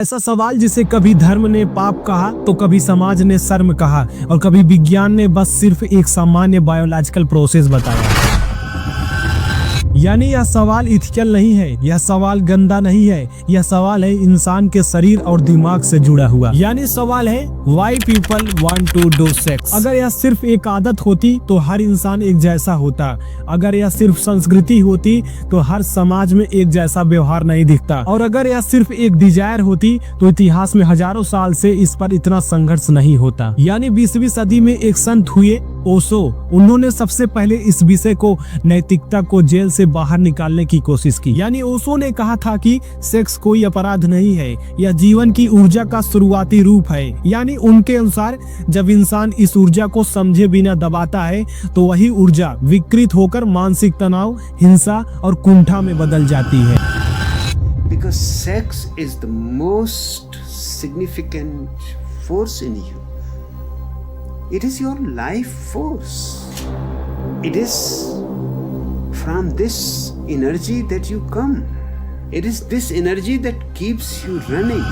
ऐसा सवाल जिसे कभी धर्म ने पाप कहा तो कभी समाज ने शर्म कहा और कभी विज्ञान ने बस सिर्फ एक सामान्य बायोलॉजिकल प्रोसेस बताया। यानी यह सवाल इथिकल नहीं है, यह सवाल गंदा नहीं है, यह सवाल है इंसान के शरीर और दिमाग से जुड़ा हुआ। यानी सवाल है why people want to do sex. अगर यह सिर्फ एक आदत होती तो हर इंसान एक जैसा होता। अगर यह सिर्फ संस्कृति होती तो हर समाज में एक जैसा व्यवहार नहीं दिखता। और अगर यह सिर्फ एक डिजायर होती तो इतिहास में हजारों साल से इस पर इतना संघर्ष नहीं होता। यानी 20वीं सदी में एक संत हुए ओशो, उन्होंने सबसे पहले इस विषय को नैतिकता को जेल से बाहर निकालने की कोशिश की। यानी ओशो ने कहा था कि सेक्स कोई अपराध नहीं है, यह जीवन की ऊर्जा का शुरुआती रूप है। यानी उनके अनुसार जब इंसान इस ऊर्जा को समझे बिना दबाता है तो वही ऊर्जा विकृत होकर मानसिक तनाव, हिंसा और कुंठा में बदल जाती है। Because sex is the most significant force in you. It is your life force. It is from this energy that you come. It is this energy that keeps you running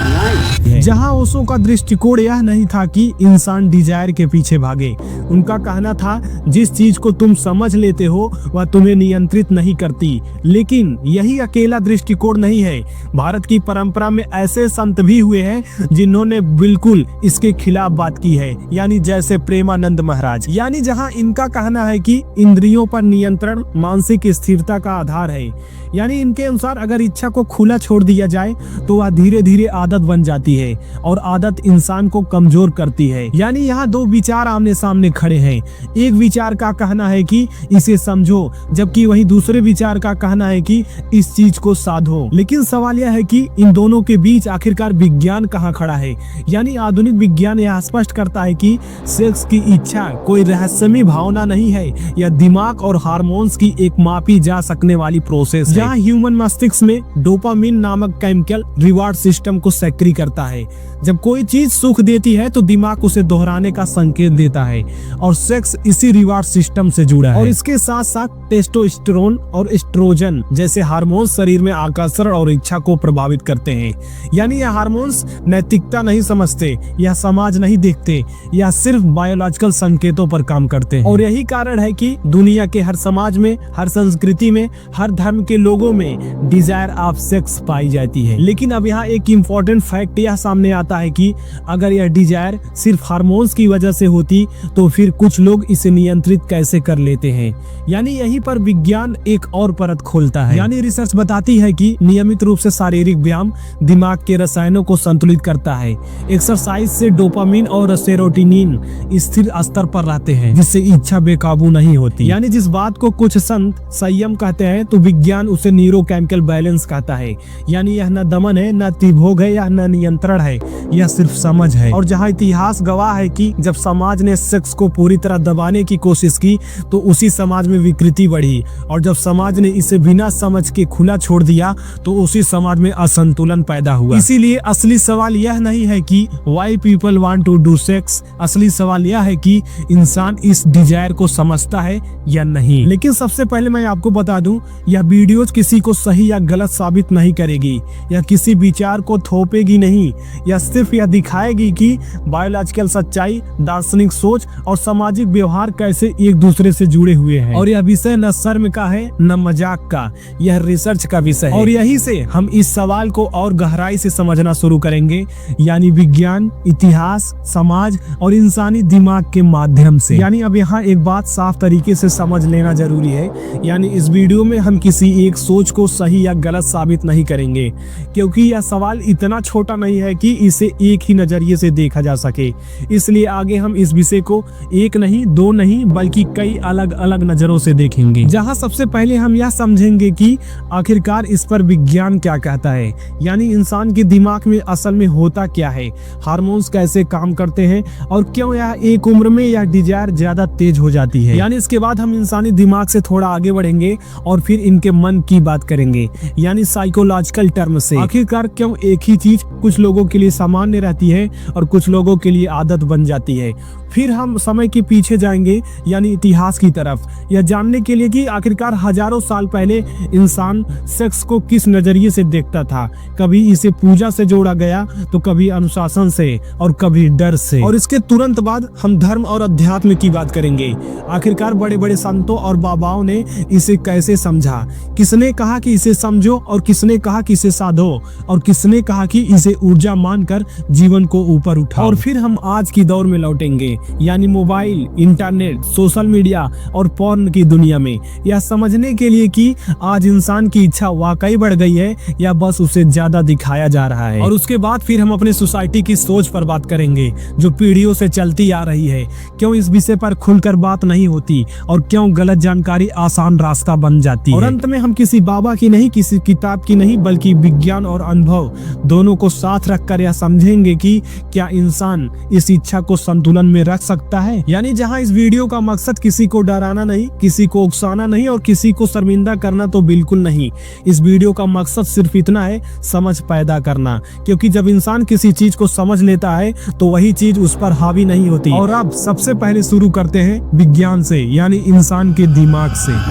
alive. जहां ओशो का दृष्टिकोण यह नहीं था कि इंसान Dzire के पीछे भागे। उनका कहना था जिस चीज को तुम समझ लेते हो वह तुम्हें नियंत्रित नहीं करती। लेकिन यही अकेला दृष्टिकोण नहीं है। भारत की परंपरा में ऐसे संत भी हुए हैं जिन्होंने बिल्कुल इसके खिलाफ बात की है। यानी जैसे प्रेमानंद महाराज। यानी जहां इनका कहना है कि इंद्रियों पर नियंत्रण मानसिक स्थिरता का आधार है। यानी इनके अनुसार अगर इच्छा को खुला छोड़ दिया जाए तो वह धीरे धीरे आदत बन जाती है और आदत इंसान को कमजोर करती है। यानी यहाँ दो विचार आमने सामने खड़े हैं। एक विचार का कहना है कि इसे समझो, जबकि वही दूसरे विचार का कहना है कि इस चीज को साधो। लेकिन सवाल यह है कि इन दोनों के बीच आखिरकार विज्ञान कहाँ खड़ा है। यानी आधुनिक विज्ञान यह स्पष्ट करता है कि सेक्स की इच्छा कोई रहस्यमय भावना नहीं है, यह दिमाग और हार्मोन्स की एक मापी जा सकने वाली प्रोसेस है। जहाँ ह्यूमन मस्तिष्क में डोपामिन नामक केमिकल रिवार्ड सिस्टम को सक्रिय करता है। जब कोई चीज सुख देती है तो दिमाग उसे दोहराने का संकेत देता है और सेक्स इसी रिवार्ड सिस्टम से जुड़ा है। और इसके साथ साथ टेस्टोस्टेरोन और एस्ट्रोजन जैसे हार्मोन्स शरीर में आकर्षण और इच्छा को प्रभावित करते हैं। यानी यह हार्मोन्स नैतिकता नहीं समझते, यह समाज नहीं देखते, यह सिर्फ बायोलॉजिकल संकेतों पर काम करते हैं। और यही कारण है कि दुनिया के हर समाज में, हर संस्कृति में, हर धर्म के लोगों में डिजायर ऑफ सेक्स पाई जाती है। लेकिन अब यहाँ एक इम्पोर्टेंट फैक्ट यह सामने आता है कि अगर यह डिजायर सिर्फ हार्मोन्स की वजह से होती तो फिर कुछ लोग इसे नियंत्रित कैसे कर लेते हैं। यानी यहीं पर विज्ञान एक और परत खोलता है। यानी रिसर्च बताती है कि नियमित रूप से शारीरिक व्यायाम दिमाग के रसायनों को संतुलित करता है। एक्सरसाइज से डोपामिन और सेरोटोनिन स्थिर स्तर पर रहते हैं, जिससे इच्छा बेकाबू नहीं होती। यानी जिस बात को कुछ संत संयम कहते हैं तो विज्ञान उसे न्यूरोकेमिकल बैलेंस कहता है। यानी यह न दमन है, न त्रिभोग है, या न नियंत्रण है, यह सिर्फ समझ है। और जहां इतिहास गवाह है कि जब समाज ने सेक्स को पूरी तरह दबाने की कोशिश की तो उसी समाज में विकृति बढ़ी, और जब समाज ने इसे बिना समझ के खुला छोड़ दिया तो उसी समाज में असंतुलन पैदा हुआ। इसीलिए असली सवाल यह नहीं है कि why people want to do sex, असली सवाल यह है कि इंसान इस डिजायर को समझता है या नहीं। लेकिन सबसे पहले मैं आपको बता दूं, यह वीडियोज किसी को सही या गलत साबित नहीं करेगी, यह किसी विचार को थोपेगी नहीं, यह सिर्फ यह दिखाएगी कि बायोलॉजिकल सच्चाई, दार्शनिक सोच और सामाजिक व्यवहार कैसे एक दूसरे से जुड़े हुए हैं। और यह विषय न शर्म का है न मजाक का, यह रिसर्च का विषय है। और यही से हम इस सवाल को और गहराई से समझना शुरू करेंगे, यानी विज्ञान, इतिहास, समाज और इंसानी दिमाग के माध्यम से। यानी अब यहाँ एक बात साफ तरीके से समझ लेना जरूरी है। यानी इस वीडियो में हम किसी एक सोच को सही या गलत साबित नहीं करेंगे, क्योंकि यह सवाल इतना छोटा नहीं है कि इसे एक ही नजरिए से देखा जा सके। इसलिए आगे हम इस विषय को एक नहीं, दो नहीं, बल्कि कई अलग अलग नजरों से देखेंगे। जहां सबसे पहले हम यह समझेंगे कि आखिरकार इस पर विज्ञान क्या कहता है। यानी इंसान के दिमाग में असल में होता क्या है, हार्मोन्स कैसे काम करते हैं और क्यों यह एक उम्र में यह डिजायर ज्यादा तेज हो जाती है। यानी इसके बाद हम इंसानी दिमाग से थोड़ा आगे बढ़ेंगे और फिर इनके मन की बात करेंगे, यानी साइकोलॉजिकल टर्म से। आखिरकार क्यों एक ही चीज कुछ लोगों के लिए सामान्य रहती है और कुछ लोगों के लिए आदत बन जाती है। फिर हम समय के पीछे जाएंगे यानी इतिहास की तरफ, यह जानने के लिए कि आखिरकार हजारों साल पहले इंसान सेक्स को किस नजरिए से देखता था। कभी इसे पूजा से जोड़ा गया तो कभी अनुशासन से और कभी डर से। और इसके तुरंत बाद हम धर्म और अध्यात्म की बात करेंगे। आखिरकार बड़े बड़े संतों और बाबाओं ने इसे कैसे समझा, किसने कहा कि इसे समझो और किसने कहा कि इसे साधो और किसने कहा कि इसे ऊर्जा मानकर जीवन को ऊपर उठाओ। और फिर हम आज की दौर में लौटेंगे यानी मोबाइल, इंटरनेट, सोशल मीडिया और पोर्न की दुनिया में, यह समझने के लिए कि आज इंसान की इच्छा वाकई बढ़ गई है या बस उसे ज्यादा दिखाया जा रहा है। और उसके बाद फिर हम अपने सोसाइटी की सोच पर बात करेंगे जो पीढ़ियों से चलती आ रही है। क्यों इस विषय पर खुलकर बात नहीं होती और क्यों गलत जानकारी आसान रास्ता बन जाती है। और अंत में हम किसी बाबा की नहीं, किसी किताब की नहीं, बल्कि विज्ञान और अनुभव दोनों को साथ रखकर यह समझेंगे कि क्या इंसान इस इच्छा को संतुलन में रख सकता है। यानी जहां इस वीडियो का मकसद किसी को डराना नहीं, किसी को उकसाना नहीं और किसी को शर्मिंदा करना तो बिल्कुल नहीं। इस वीडियो का मकसद सिर्फ इतना है, समझ पैदा करना, क्योंकि जब इंसान किसी चीज को समझ लेता है तो वही चीज उस पर हावी नहीं होती। और अब सबसे पहले शुरू करते हैं विज्ञान से यानी इंसान के दिमाग से।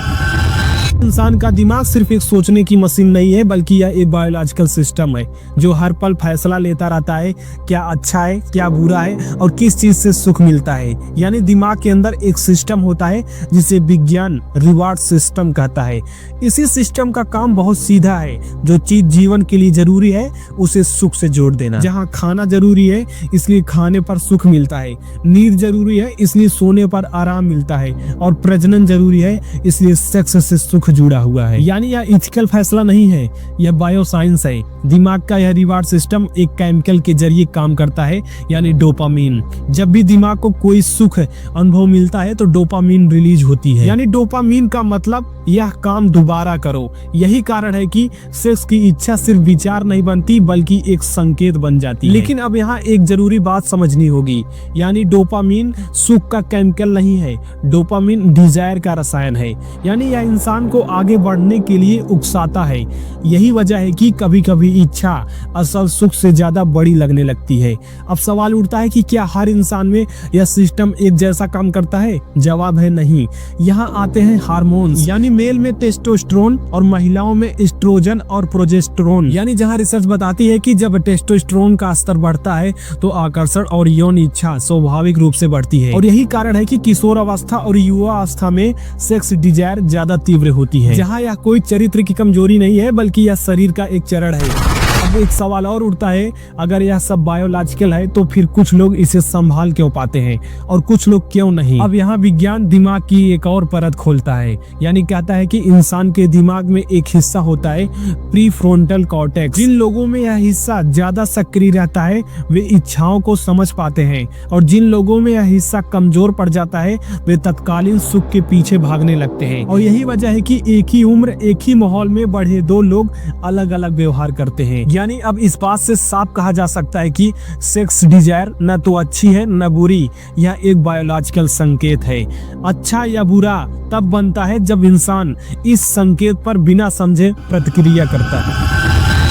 इंसान का दिमाग सिर्फ एक सोचने की मशीन नहीं है, बल्कि यह एक बायोलॉजिकल सिस्टम है जो हर पल फैसला लेता रहता है, क्या अच्छा है, क्या बुरा है और किस चीज से सुख मिलता है। यानी दिमाग के अंदर एक सिस्टम होता है जिसे विज्ञान रिवार्ड सिस्टम कहता है। इसी सिस्टम का काम बहुत सीधा है, जो चीज जीवन के लिए जरूरी है उसे सुख से जोड़ देना। जहाँ खाना जरूरी है इसलिए खाने पर सुख मिलता है, नींद जरूरी है इसलिए सोने पर आराम मिलता है और प्रजनन जरूरी है इसलिए सेक्स से सुख जुड़ा हुआ है। यानी यह इथिकल फैसला नहीं है, यह बायोसाइंस है। दिमाग का यह रिवार्ड सिस्टम एक केमिकल के जरिए काम करता है यानी डोपामीन। जब भी दिमाग को कोई सुख अनुभव मिलता है तो डोपामीन रिलीज होती है। यानी डोपामीन का मतलब यह काम दोबारा करो। यही कारण है कि सेक्स की इच्छा सिर्फ विचार नहीं बनती बल्कि एक संकेत बन जाती है। लेकिन अब यहाँ एक जरूरी बात समझनी होगी, यानी डोपामीन सुख का केमिकल नहीं है, डोपामीन डिजायर का रसायन है। यानी यह इंसान को आगे बढ़ने के लिए उकसाता है। यही वजह है कि कभी कभी इच्छा असल सुख से ज्यादा बड़ी लगने लगती है। अब सवाल उठता है कि क्या हर इंसान में यह सिस्टम एक जैसा काम करता है? जवाब है नहीं। यहाँ आते हैं हार्मोन्स, यानी मेल में टेस्टोस्टेरोन और महिलाओं में एस्ट्रोजन और प्रोजेस्टेरोन। यानी जहाँ रिसर्च बताती है कि जब टेस्टोस्टेरोन का स्तर बढ़ता है तो आकर्षण और यौन इच्छा स्वाभाविक रूप से बढ़ती है। और यही कारण है कि किशोर अवस्था और युवा अवस्था में सेक्स डिजायर ज्यादा तीव्र होती है। जहाँ यह कोई चरित्र की कमजोरी नहीं है बल्कि यह शरीर का एक चरण है। अब एक सवाल और उठता है, अगर यह सब बायोलॉजिकल है तो फिर कुछ लोग इसे संभाल क्यों पाते हैं और कुछ लोग क्यों नहीं? अब यहाँ विज्ञान दिमाग की एक और परत खोलता है, यानी कहता है कि इंसान के दिमाग में एक हिस्सा होता है प्रीफ्रोंटल कॉर्टेक्स। जिन लोगों में यह हिस्सा ज्यादा सक्रिय रहता है वे इच्छाओं को समझ पाते हैं और जिन लोगों में यह हिस्सा कमजोर पड़ जाता है वे तत्कालीन सुख के पीछे भागने लगते हैं। और यही वजह है कि एक ही उम्र एक ही माहौल में बढ़े दो लोग अलग अलग व्यवहार करते हैं। यानी अब इस बात से साफ कहा जा सकता है कि सेक्स डिजायर न तो अच्छी है न बुरी, यह एक बायोलॉजिकल संकेत है। अच्छा या बुरा तब बनता है जब इंसान इस संकेत पर बिना समझे प्रतिक्रिया करता है।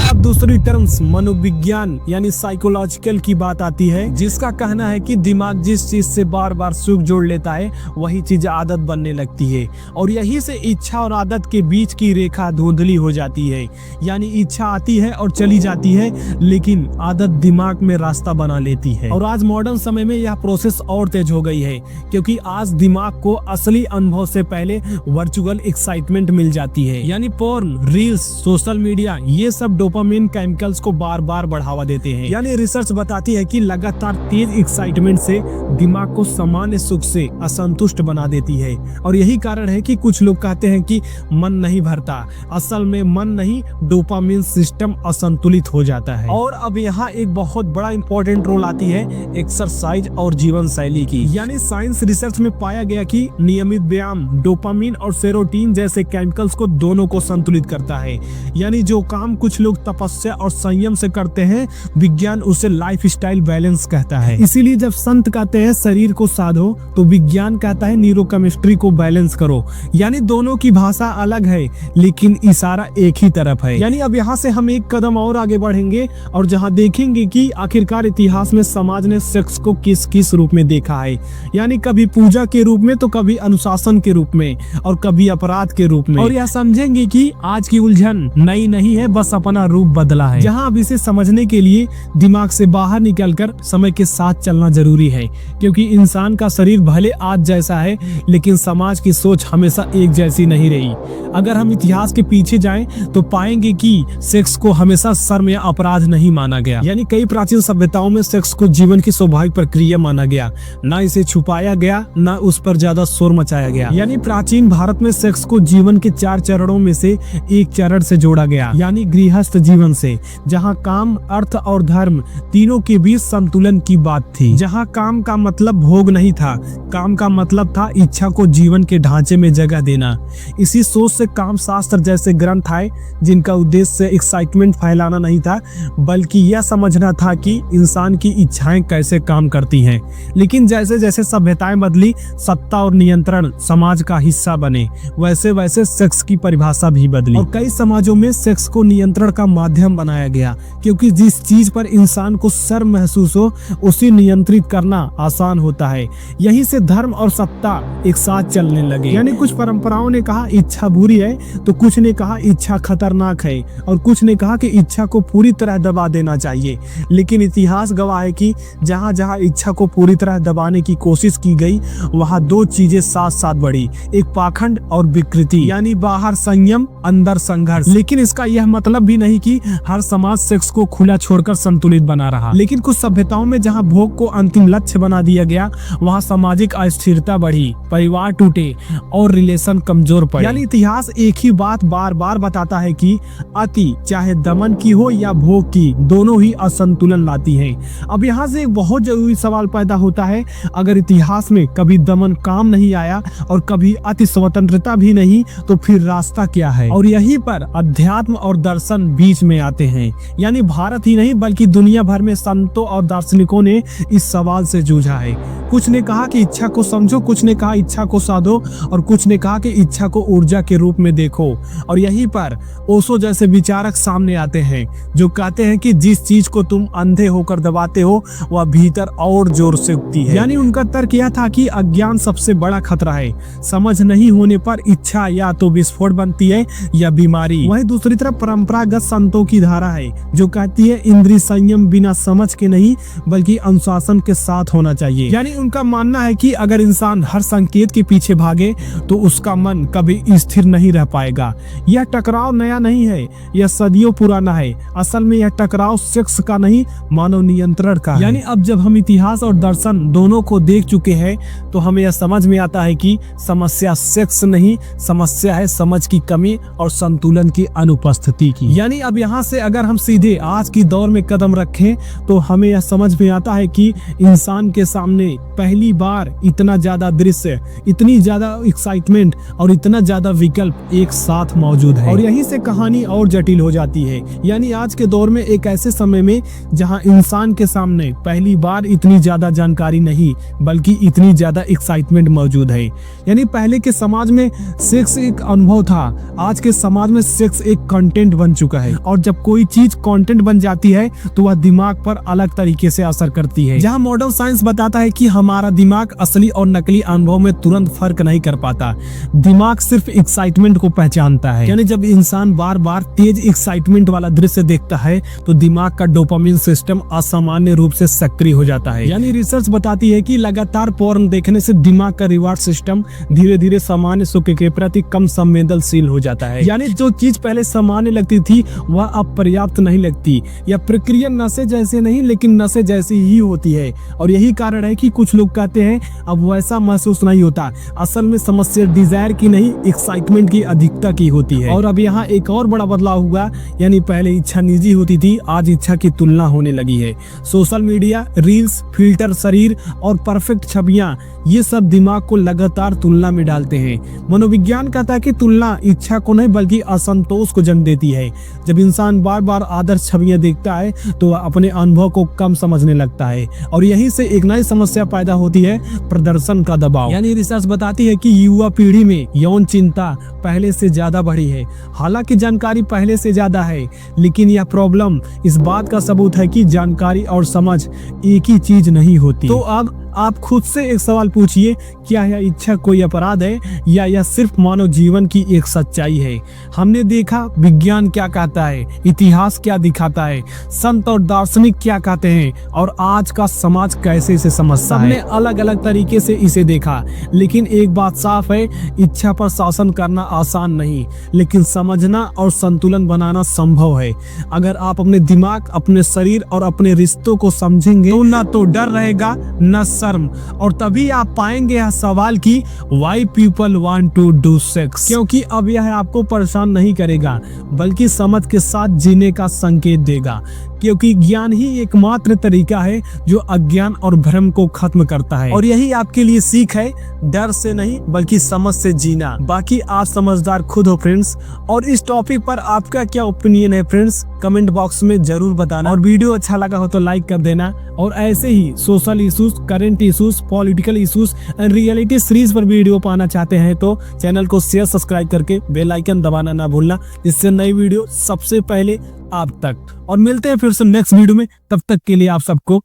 अब दूसरी टर्म्स मनोविज्ञान यानी साइकोलॉजिकल की बात आती है, जिसका कहना है कि दिमाग जिस चीज से बार बार सुख जोड़ लेता है वही चीज आदत बनने लगती है और यही से इच्छा और आदत के बीच की रेखा धुंधली हो जाती है। यानी इच्छा आती है और चली जाती है लेकिन आदत दिमाग में रास्ता बना लेती है। और आज मॉडर्न समय में यह प्रोसेस और तेज हो गई है क्योंकि आज दिमाग को असली अनुभव से पहले वर्चुअल एक्साइटमेंट मिल जाती है। यानी पोर्न, रील्स, सोशल मीडिया ये सब डोपामीन केमिकल्स को बार बार बढ़ावा देते हैं। यानी रिसर्च बताती है कि लगातार तेज एक्साइटमेंट से दिमाग को सामान्य सुख से असंतुष्ट बना देती है। और यही कारण है कि कुछ लोग कहते हैं कि मन नहीं भरता, असल में मन नहीं, डोपामीन सिस्टम असंतुलित हो जाता है। और अब यहाँ एक बहुत बड़ा इंपॉर्टेंट रोल आती है एक्सरसाइज और जीवन शैली की। यानी साइंस रिसर्च में पाया गया कि नियमित व्यायाम डोपामीन और सेरोटीन जैसे केमिकल्स को दोनों को संतुलित करता है। यानी जो काम कुछ लोग तपस्या और संयम से करते हैं, विज्ञान उसे लाइफस्टाइल बैलेंस कहता है। इसीलिए जब संत कहते हैं शरीर को साधो, तो विज्ञान कहता है न्यूरोकेमिस्ट्री को बैलेंस करो। यानी दोनों की भाषा अलग है लेकिन इशारा एक ही तरफ है। यानी अब यहाँ से हम एक कदम और आगे बढ़ेंगे और जहाँ देखेंगे कि आखिरकार इतिहास में समाज ने सेक्स को किस किस रूप में देखा है। यानी कभी पूजा के रूप में, तो कभी अनुशासन के रूप में, और कभी अपराध के रूप में। और यह समझेंगे कि आज की उलझन नई नहीं है, बस अपना रूप बदला है। जहाँ अब इसे समझने के लिए दिमाग से बाहर निकलकर समय के साथ चलना जरूरी है, क्योंकि इंसान का शरीर भले आज जैसा है लेकिन समाज की सोच हमेशा एक जैसी नहीं रही। अगर हम इतिहास के पीछे जाएं तो पाएंगे कि सेक्स को हमेशा शर्म या अपराध नहीं माना गया। यानी कई प्राचीन सभ्यताओं में सेक्स को जीवन की स्वाभाविक प्रक्रिया माना गया, ना इसे छुपाया गया, ना उस पर ज्यादा शोर मचाया गया। यानी प्राचीन भारत में सेक्स को जीवन के 4 चरणों में से एक चरण से जोड़ा गया, यानी गृहस्थ जीवन से, जहाँ काम, अर्थ और धर्म तीनों के बीच संतुलन की बात थी। जहाँ काम का मतलब भोग नहीं था, काम का मतलब था इच्छा को जीवन के ढांचे में जगह देना। इसी सोच से काम शास्त्र जैसे ग्रंथ आए, जिनका उद्देश्य एक्साइटमेंट फैलाना नहीं था, बल्कि यह समझना था कि इंसान की इच्छाएं कैसे काम करती हैं। लेकिन जैसे जैसे सभ्यताएं बदली, सत्ता और नियंत्रण समाज का हिस्सा बने, वैसे वैसे सेक्स की परिभाषा भी बदली। और कई समाजों में सेक्स को नियंत्रण का माध्यम बनाया गया, क्योंकि जिस चीज पर इंसान को शर्म महसूस हो उसे नियंत्रित करना आसान होता है। यहीं से धर्म और सत्ता एक साथ चलने लगे। यानी कुछ परंपराओं ने कहा इच्छा बुरी है, तो कुछ ने कहा इच्छा खतरनाक है, और कुछ ने कहा कि इच्छा को पूरी तरह दबा देना चाहिए। लेकिन इतिहास गवाह है कि जहाँ जहाँ इच्छा को पूरी तरह दबाने की कोशिश की गई, वहाँ 2 चीजें साथ साथ बढ़ी, एक पाखंड और विकृति। यानी बाहर संयम, अंदर संघर्ष। लेकिन इसका यह मतलब भी नहीं कि हर समाज सेक्स को खुला छोड़कर संतुलित बना रहा। लेकिन कुछ सभ्यताओं में जहाँ भोग को अंतिम लक्ष्य बना दिया गया, वहाँ सामाजिक अस्थिरता बढ़ी, परिवार टूटे और रिलेशन कमजोर पड़े। यानी इतिहास एक ही बात बार बार बताता है कि अति, चाहे दमन की हो या भोग की, दोनों ही असंतुलन लाती है। अब यहाँ से एक बहुत जरूरी सवाल पैदा होता है, अगर इतिहास में कभी दमन काम नहीं आया और कभी अति स्वतंत्रता भी नहीं, तो फिर रास्ता क्या है? और यहीं पर अध्यात्म और दर्शन बीच में आते हैं। यानी भारत ही नहीं बल्कि दुनिया भर में संतों और दार्शनिकों ने इस सवाल से जूझा है। कुछ ने कहा कि इच्छा को समझो, कुछ ने कहा इच्छा को साधो, और कुछ ने कहा कि इच्छा को ऊर्जा के रूप में देखो। और यहीं पर ओशो जैसे विचारक सामने आते हैं, जो कहते हैं कि जिस चीज को तुम अंधे होकर दबाते हो, वह भीतर और जोर से उगती है। यानी उनका तर्क यह था कि अज्ञान सबसे बड़ा खतरा है। समझ नहीं होने पर इच्छा या तो विस्फोट बनती है या बीमारी। वहीं दूसरी तरफ परंपरागत संतों की धारा है, जो कहती है इंद्रिय संयम बिना समझ के नहीं बल्कि अनुशासन के साथ होना चाहिए। यानी उनका मानना है कि अगर इंसान हर संकेत के पीछे भागे तो उसका मन कभी स्थिर नहीं रह पाएगा। यह टकराव नया नहीं है, यह सदियों पुराना है। असल में यह टकराव सेक्स का नहीं, मानव नियंत्रण का है। यानी अब जब हम इतिहास और दर्शन दोनों को देख चुके हैं, तो हमें यह समझ में आता है कि समस्या सेक्स नहीं, समस्या है समझ की कमी और संतुलन की अनुपस्थिति की। यानी अब यहाँ से अगर हम सीधे आज की दौर में कदम रखें, तो हमें यह समझ में आता है कि इंसान के सामने पहली बार इतना ज्यादा दृश्य, इतनी ज्यादा एक्साइटमेंट और इतना ज्यादा विकल्प एक साथ मौजूद है। और यहीं से कहानी और जटिल हो जाती है। यानी आज के दौर में एक ऐसे समय में जहां इंसान के सामने पहली बार इतनी ज्यादा जानकारी नहीं बल्कि इतनी ज्यादा एक्साइटमेंट मौजूद है। यानी पहले के समाज में सेक्स एक अनुभव था, आज के समाज में सेक्स एक कंटेंट बन चुका है। और जब कोई चीज कंटेंट बन जाती है तो वह दिमाग पर अलग तरीके से असर करती है। जहां मॉडर्न साइंस बताता है कि हमारा दिमाग असली और नकली अनुभव में तुरंत फर्क नहीं कर पाता, दिमाग सिर्फ एक्साइटमेंट को पहचानता है। यानी जब इंसान बार बार तेज एक्साइटमेंट वाला दृश्य देखता है तो दिमाग का डोपामिन सिस्टम असामान्य रूप से सक्रिय हो जाता है। यानी रिसर्च बताती है कि लगातार पोर्न देखने से दिमाग का रिवार्ड सिस्टम धीरे धीरे सामान्य सुख के प्रति कम संवेदनशील हो जाता है। यानी जो चीज पहले सामान्य लगती थी वह अब पर्याप्त नहीं लगती। यह प्रक्रिया नशे जैसे नहीं लेकिन नशे जैसी ही होती है। और यही कारण है कि कुछ लोग कहते हैं अब वैसा महसूस नहीं होता। असल में समस्या डिजायर की नहीं, एक्साइटमेंट की अधिकता की होती है। और अब यहाँ एक और बड़ा बदलाव हुआ, यानी पहले इच्छा निजी होती थी, आज इच्छा की तुलना होने लगी है। सोशल मीडिया, रील्स, फिल्टर, शरीर और परफेक्ट छवियां, ये सब दिमाग को लगातार तुलना में डालते हैं। मनोविज्ञान कहता है कि तुलना इच्छा को नहीं बल्कि असंतोष को जन्म देती है। जब इंसान बार बार आदर्श छवियां देखता है तो वह अपने अनुभव को कम समझने लगता है, और यहीं से एक नई समस्या पैदा होती है, प्रदर्शन का दबाव। यानी रिसर्च बताती है कि युवा पीढ़ी में यौन चिंता पहले से ज्यादा बढ़ी है। हालांकि जानकारी पहले से ज्यादा है, लेकिन यह प्रॉब्लम इस बात का सबूत है कि जानकारी और समझ एक ही चीज नहीं होती। तो अब आप खुद से एक सवाल पूछिए, क्या यह इच्छा कोई अपराध है या यह सिर्फ मानव जीवन की एक सच्चाई है? हमने देखा विज्ञान क्या कहता है, इतिहास क्या दिखाता है, संत और दार्शनिक क्या कहते हैं, और आज का समाज कैसे इसे समझता है। हमने अलग अलग तरीके से इसे देखा, लेकिन एक बात साफ है, इच्छा पर शासन करना आसान नहीं, लेकिन समझना और संतुलन बनाना संभव है। अगर आप अपने दिमाग, अपने शरीर और अपने रिश्तों को समझेंगे तो ना तो डर रहेगा न शर्म, और तभी आप पाएंगे यह सवाल कि why people want to do sex, क्योंकि अब यह आपको परेशान नहीं करेगा बल्कि समझ के साथ जीने का संकेत देगा, क्योंकि ज्ञान ही एकमात्र तरीका है जो अज्ञान और भ्रम को खत्म करता है। और यही आपके लिए सीख है, डर से नहीं बल्कि समझ से जीना। बाकी आप समझदार खुद हो फ्रेंड्स। और इस टॉपिक पर आपका क्या ओपिनियन है फ्रेंड्स, कमेंट बॉक्स में जरूर बताना। और वीडियो अच्छा लगा हो तो लाइक कर देना, और ऐसे ही social issues, current issues, political issues and reality series पर वीडियो पाना चाहते हैं तो चैनल को शेयर, सब्सक्राइब करके बेल आइकन दबाना ना भूलना, जिससे नई वीडियो सबसे पहले आप तक। और मिलते हैं फिर से नेक्स्ट वीडियो में, तब तक के लिए आप सबको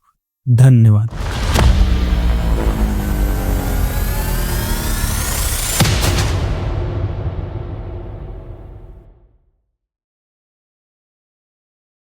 धन्यवाद।